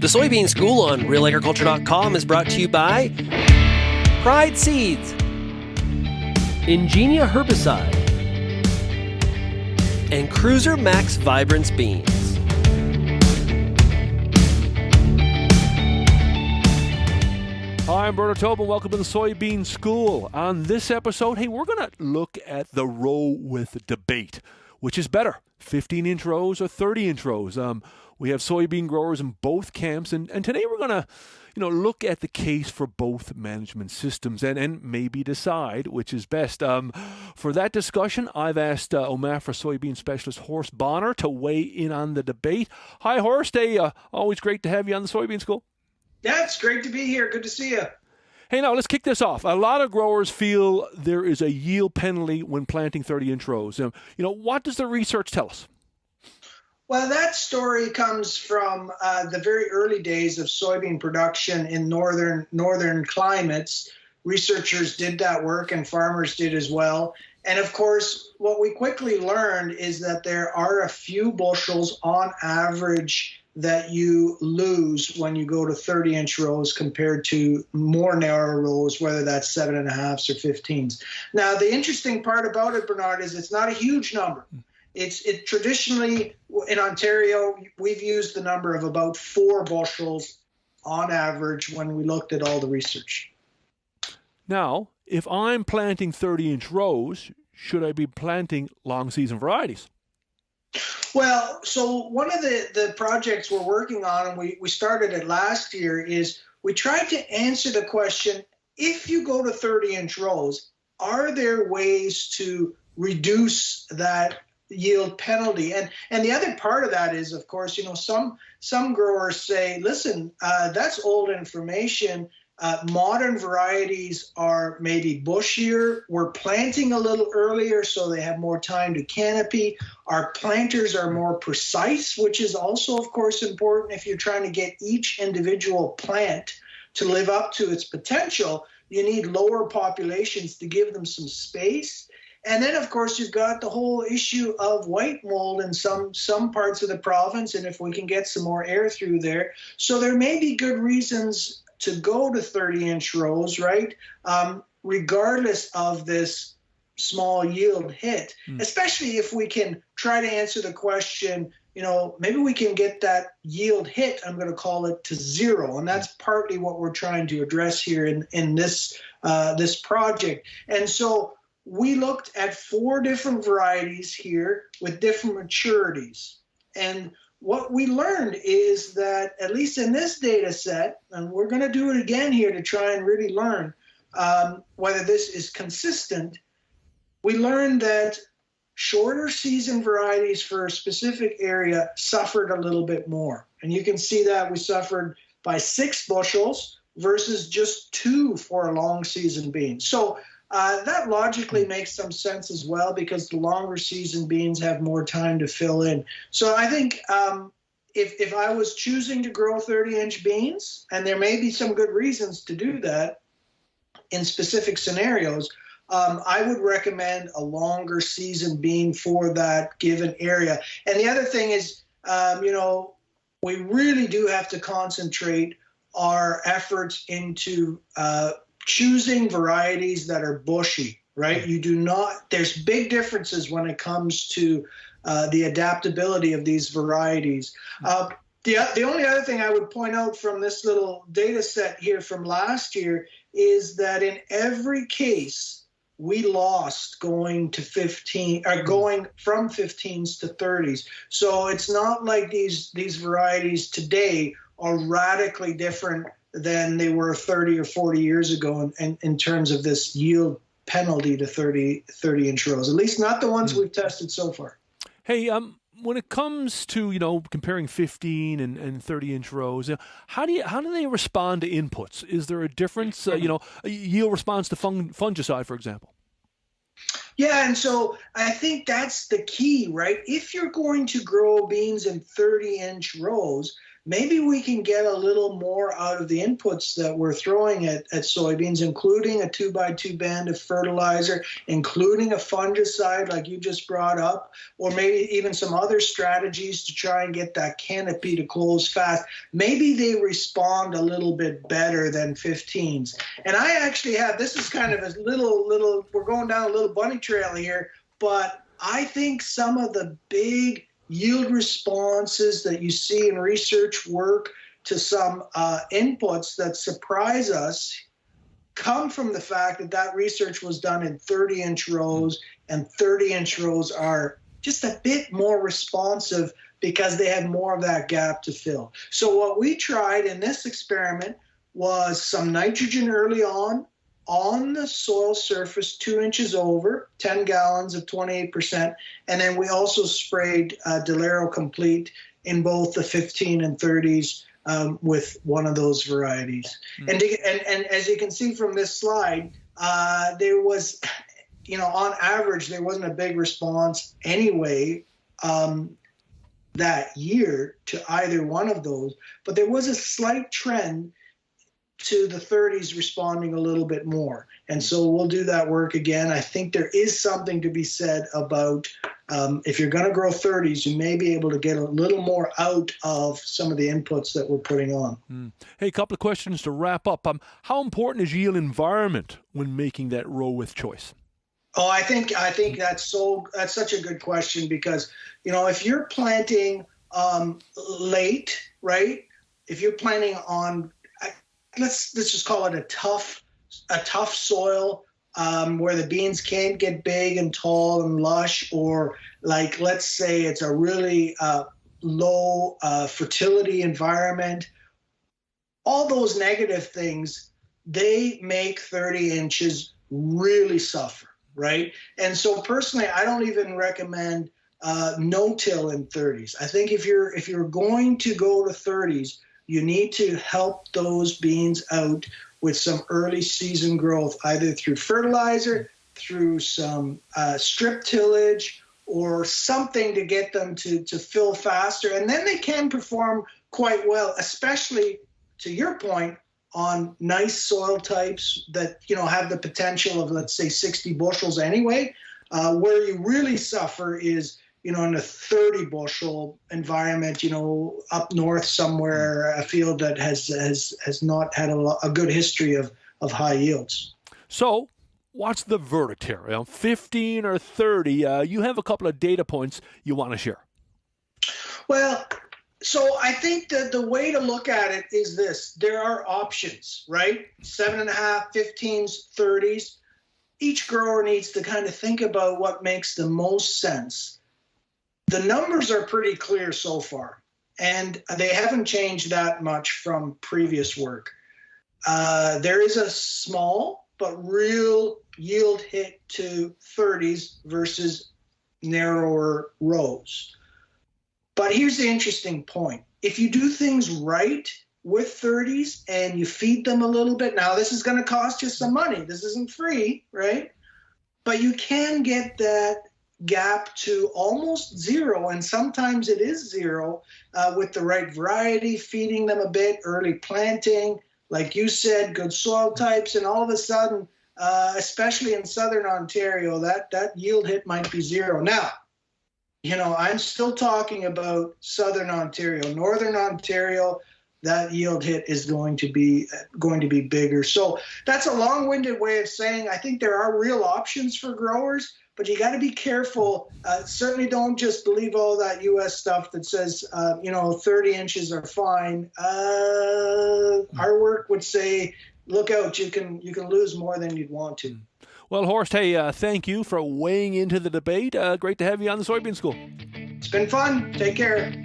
The Soybean School on RealAgriculture.com is brought to you by Pride Seeds, Ingenia Herbicide, and Cruiser Max Vibrance Beans. Hi, I'm Bernard Tobin. Welcome to the Soybean School. On this episode, we're going to look at the row width debate. Which is better, 15-inch rows or 30-inch rows? We have soybean growers in both camps, and today we're going to look at the case for both management systems and maybe decide which is best. For that discussion, I've asked OMAFRA soybean specialist Horst Bohner to weigh in on the debate. Hi, Horst. Always great to have you on the Soybean School. Yeah, it's great to be here. Good to see you. Hey, now let's kick this off. A lot of growers feel there is a yield penalty when planting 30-inch rows. What does the research tell us? Well, that story comes from the very early days of soybean production in northern climates. Researchers did that work and farmers did as well. And of course, what we quickly learned is that there are a few bushels on average that you lose when you go to 30-inch rows compared to more narrow rows, whether that's 7.5s or 15s. Now, the interesting part about it, Bernard, is it's not a huge number. It traditionally, in Ontario, we've used the number of about 4 bushels on average when we looked at all the research. Now, if I'm planting 30-inch rows, should I be planting long season varieties? Well, so one of the projects we're working on, and we started it last year, is we tried to answer the question, if you go to 30-inch rows, are there ways to reduce that yield penalty? And the other part of that is, of course, some growers say, listen, that's old information. Modern varieties are maybe bushier. We're planting a little earlier so they have more time to canopy. Our planters are more precise, which is also, of course, important if you're trying to get each individual plant to live up to its potential. You need lower populations to give them some space. And then, of course, you've got the whole issue of white mold in some parts of the province, and if we can get some more air through there. So there may be good reasons to go to 30-inch rows, right? Regardless of this small yield hit, especially if we can try to answer the question, maybe we can get that yield hit, I'm going to call it, to 0. And that's partly what we're trying to address here in this project. And so we looked at 4 different varieties here with different maturities. And what we learned is that, at least in this data set, and we're going to do it again here to try and really learn whether this is consistent, we learned that shorter season varieties for a specific area suffered a little bit more. And you can see that we suffered by 6 bushels versus just 2 for a long season bean. So that logically makes some sense as well, because the longer season beans have more time to fill in. So I think if I was choosing to grow 30-inch beans, and there may be some good reasons to do that in specific scenarios, I would recommend a longer season bean for that given area. And the other thing is, we really do have to concentrate our efforts into choosing varieties that are bushy, right? You do not, there's big differences when it comes to the adaptability of these varieties. The only other thing I would point out from this little data set here from last year is that in every case, we lost going from 15s to 30s. So it's not like these varieties today are radically different than they were 30 or 40 years ago in terms of this yield penalty to 30-inch rows, at least not the ones we've tested so far. Hey, when it comes to, comparing 15 and 30-inch rows, how do they respond to inputs? Is there a difference, yield response to fungicide, for example? Yeah, and so I think that's the key, right? If you're going to grow beans in 30-inch rows, maybe we can get a little more out of the inputs that we're throwing at soybeans, including a 2x2 band of fertilizer, including a fungicide like you just brought up, or maybe even some other strategies to try and get that canopy to close fast. Maybe they respond a little bit better than 15s. And I actually have, this is kind of a little, we're going down a little bunny trail here, but I think some of the big yield responses that you see in research work to some inputs that surprise us come from the fact that that research was done in 30-inch rows, and 30-inch rows are just a bit more responsive because they have more of that gap to fill. So what we tried in this experiment was some nitrogen early on the soil surface 2 inches over, 10 gallons of 28%, and then we also sprayed Delero Complete in both the 15 and 30s with one of those varieties. And as you can see from this slide, there was, on average, there wasn't a big response anyway that year to either one of those, but there was a slight trend to the 30s responding a little bit more. And so we'll do that work again. I think there is something to be said about if you're going to grow 30s, you may be able to get a little more out of some of the inputs that we're putting on. Hey, a couple of questions to wrap up. How important is yield environment when making that row width choice? Oh, I think that's such a good question because, if you're planting late, right? If you're planting on, let's just call it a tough soil where the beans can't get big and tall and lush, or like, let's say it's a really low fertility environment. All those negative things, they make 30 inches really suffer, right? And so personally, I don't even recommend no-till in 30s. I think if you're going to go to 30s, you need to help those beans out with some early season growth, either through fertilizer, through some strip tillage, or something to get them to fill faster. And then they can perform quite well, especially, to your point, on nice soil types that have the potential of, let's say, 60 bushels anyway. Where you really suffer is in a 30 bushel environment, up north somewhere, a field that has not had a good history of high yields. So what's the verdict here? 15 or 30? You have a couple of data points you want to share. Well, so I think that the way to look at it is this. There are options, right? 7.5, 15s, 30s. Each grower needs to kind of think about what makes the most sense. The numbers are pretty clear so far, and they haven't changed that much from previous work. There is a small but real yield hit to 30s versus narrower rows. But here's the interesting point. If you do things right with 30s and you feed them a little bit, now this is going to cost you some money. This isn't free, right? But you can get that gap to almost zero, and sometimes it is zero with the right variety, feeding them a bit, early planting, like you said, good soil types, and all of a sudden, especially in southern Ontario, that yield hit might be zero. Now, I'm still talking about southern Ontario. Northern Ontario, that yield hit is going to be bigger. So that's a long-winded way of saying I think there are real options for growers, but you got to be careful. Certainly don't just believe all that U.S. stuff that says, 30 inches are fine. Our work would say, look out, you can lose more than you'd want to. Well, Horst, hey, thank you for weighing into the debate. Great to have you on the Soybean School. It's been fun. Take care.